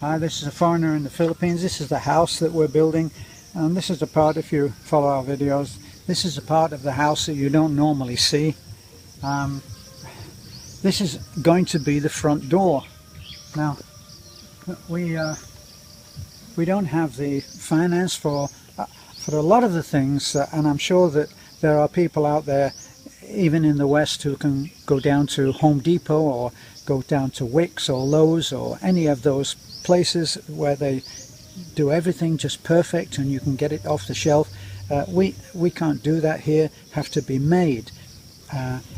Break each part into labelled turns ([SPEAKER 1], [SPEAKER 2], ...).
[SPEAKER 1] This is a foreigner in the Philippines. This is the house that we're building, and this is the part, if you follow our videos, this is a part of the house that you don't normally see. This is going to be the front door. Now, we don't have the finance for a lot of the things, and I'm sure that there are people out there, even in the West, who can go down to Home Depot or go down to Wix or Lowe's or any of those places where they do everything just perfect and you can get it off the shelf. We can't do that here. Have to be made,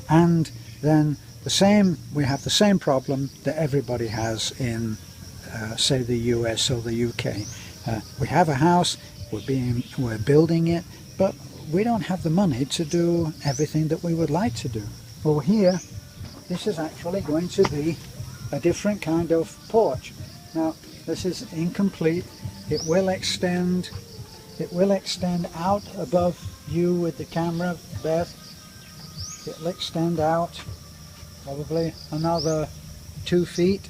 [SPEAKER 1] and then we have the same problem that everybody has in say the US or the UK. We have a house, we're building it, but we don't have the money to do everything that we would like to do. Well, here, this is actually going to be a different kind of porch. Now, this is incomplete. It will extend out above you with the camera, Beth. It will extend out probably another 2 feet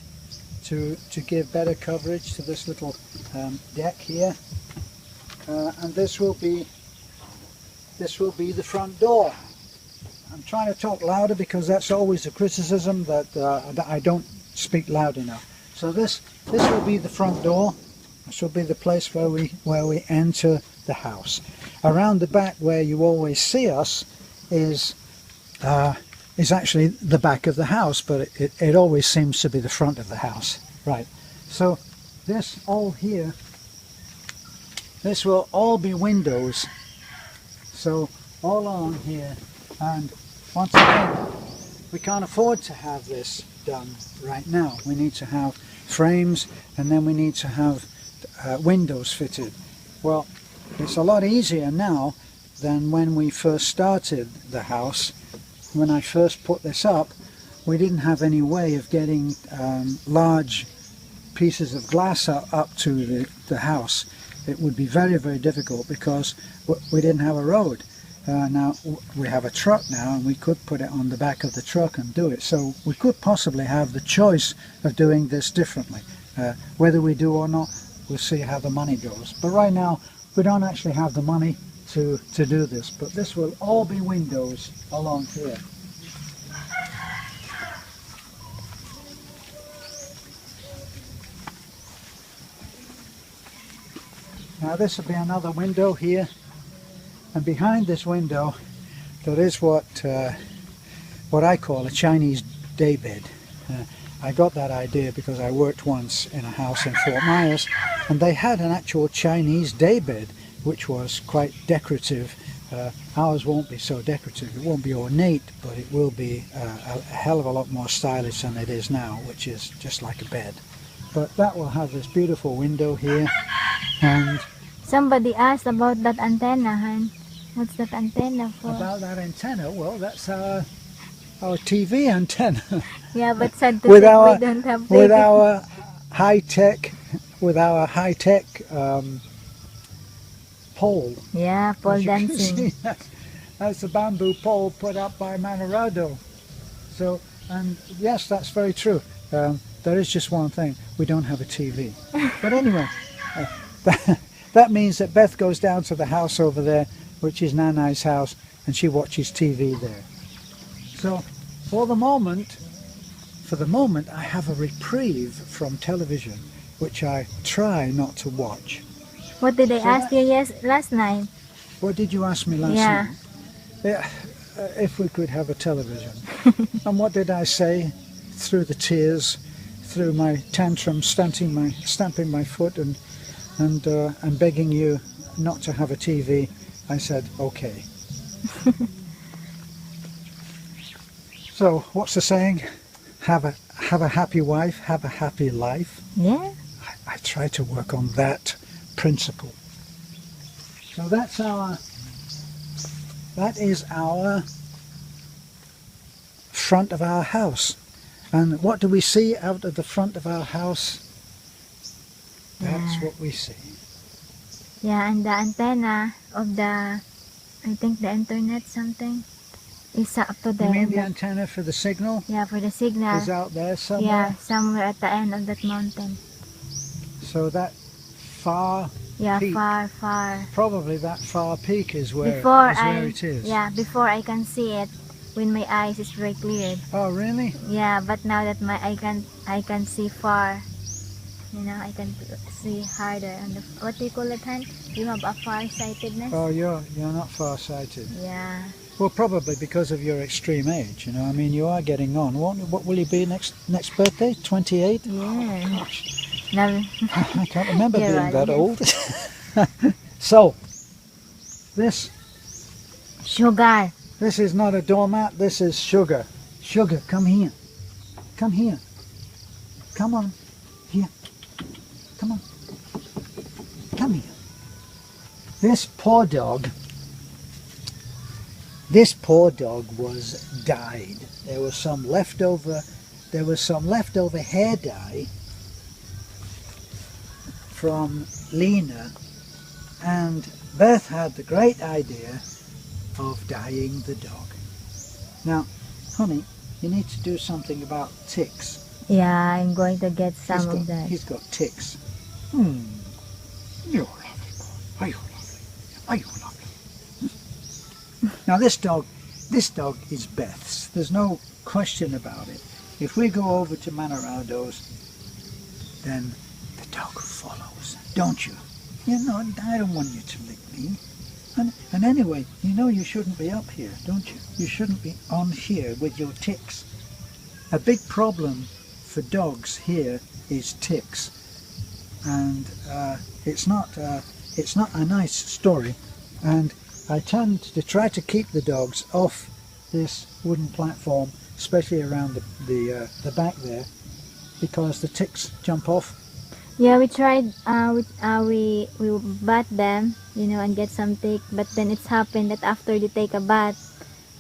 [SPEAKER 1] to give better coverage to this little deck here. And this will be the front door. I'm trying to talk louder because that's always a criticism, that I don't speak loud enough. So this will be the front door. This will be the place where we enter the house. Around the back, where you always see us, is actually the back of the house, but it always seems to be the front of the house. Right. So this all here, this will all be windows. So all along here, and once again, we can't afford to have this done right now. We need to have frames, and then we need to have windows fitted. Well, it's a lot easier now than when we first started the house. When I first put this up, we didn't have any way of getting large pieces of glass up to the house. It would be very, very difficult because we didn't have a road. Now we have a truck now, and we could put it on the back of the truck and do it. So we could possibly have the choice of doing this differently. Whether we do or not, we'll see how the money goes. But right now, we don't actually have the money to do this. But this will all be windows along here. Now this will be another window here, and behind this window there is what I call a Chinese daybed. I got that idea because I worked once in a house in Fort Myers, and they had an actual Chinese daybed which was quite decorative. Ours won't be so decorative, it won't be ornate, but it will be a hell of a lot more stylish than it is now, which is just like a bed. But that will have this beautiful window here. And
[SPEAKER 2] somebody asked about that antenna, hon. What's that antenna for?
[SPEAKER 1] About that antenna? Well, that's our TV antenna.
[SPEAKER 2] Yeah, but sad to say we don't have TV.
[SPEAKER 1] With our high-tech pole.
[SPEAKER 2] Yeah, pole dancing.
[SPEAKER 1] See, that's a bamboo pole put up by Manorado. So, and yes, that's very true. There is just one thing: we don't have a TV. But anyway, that means that Beth goes down to the house over there, which is Nanai's house, and she watches TV there. So, for the moment, I have a reprieve from television, which I try not to watch.
[SPEAKER 2] What did I ask you last night?
[SPEAKER 1] What did you ask me last night? Yeah, if we could have a television. And what did I say? Through the tears, through my tantrum, stamping my foot and begging you not to have a TV, I said, okay. So, what's the saying? Have a happy wife, have a happy life.
[SPEAKER 2] Yeah.
[SPEAKER 1] I try to work on that principle. So that is our front of our house. And what do we see out of the front of our house? That's what we see.
[SPEAKER 2] Yeah, and the antenna of I think the internet something, is up to there.
[SPEAKER 1] You mean the antenna for the signal?
[SPEAKER 2] Yeah, for the signal.
[SPEAKER 1] Is out there somewhere?
[SPEAKER 2] Yeah, somewhere at the end of that mountain.
[SPEAKER 1] So that far
[SPEAKER 2] Yeah,
[SPEAKER 1] peak,
[SPEAKER 2] far.
[SPEAKER 1] probably that far peak is where,
[SPEAKER 2] Before
[SPEAKER 1] it is.
[SPEAKER 2] yeah, before I can see it when my eyes is very clear.
[SPEAKER 1] Oh, really?
[SPEAKER 2] Yeah, but now that I can see far. You know, I can see harder. And what do you call it, Han? You have a far-sightedness.
[SPEAKER 1] Oh, you're not far-sighted.
[SPEAKER 2] Yeah.
[SPEAKER 1] Well, probably because of your extreme age. You know, I mean, you are getting on. What will you be next birthday? 28?
[SPEAKER 2] Yeah.
[SPEAKER 1] Oh, gosh.
[SPEAKER 2] Now,
[SPEAKER 1] I can't remember
[SPEAKER 2] You're
[SPEAKER 1] being
[SPEAKER 2] right,
[SPEAKER 1] that
[SPEAKER 2] yes.
[SPEAKER 1] old. So, this
[SPEAKER 2] sugar.
[SPEAKER 1] is not a doormat. This is Sugar. Sugar, come here. Come here. Come on. Here. Come on. Come here. This poor dog was dyed. There was some leftover hair dye from Lena, and Beth had the great idea of dyeing the dog. Now, honey, you need to do something about ticks.
[SPEAKER 2] Yeah, I'm going to get some of that.
[SPEAKER 1] He's got ticks. You're lovely boy. Are you lovely? Are you lovely? Now this dog is Beth's. There's no question about it. If we go over to Manarado's, then the dog follows, don't you? I don't want you to lick me. And anyway, you know you shouldn't be up here, don't you? You shouldn't be on here with your ticks. A big problem for dogs here is ticks, and it's not a nice story. And I tend to try to keep the dogs off this wooden platform, especially around the back there, because the ticks jump off.
[SPEAKER 2] Yeah, we tried. We bat them, and get some tick. But then it's happened that after they take a bath,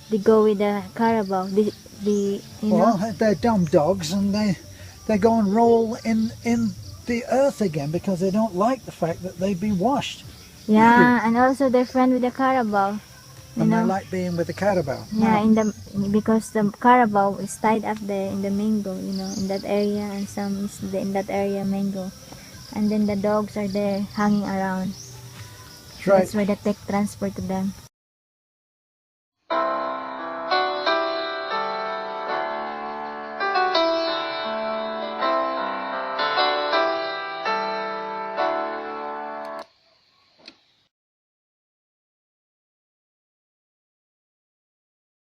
[SPEAKER 2] they go with the carabao.
[SPEAKER 1] Well, they're dumb dogs, and they go and roll in the earth again because they don't like the fact that they've been washed.
[SPEAKER 2] Yeah, and also they're friend with the carabao.
[SPEAKER 1] And they like being with the carabao.
[SPEAKER 2] Yeah, because the carabao is tied up there in the mango, in that area, and some is in that area mango, and then the dogs are there hanging around.
[SPEAKER 1] That's right.
[SPEAKER 2] That's where the tech transfer to them.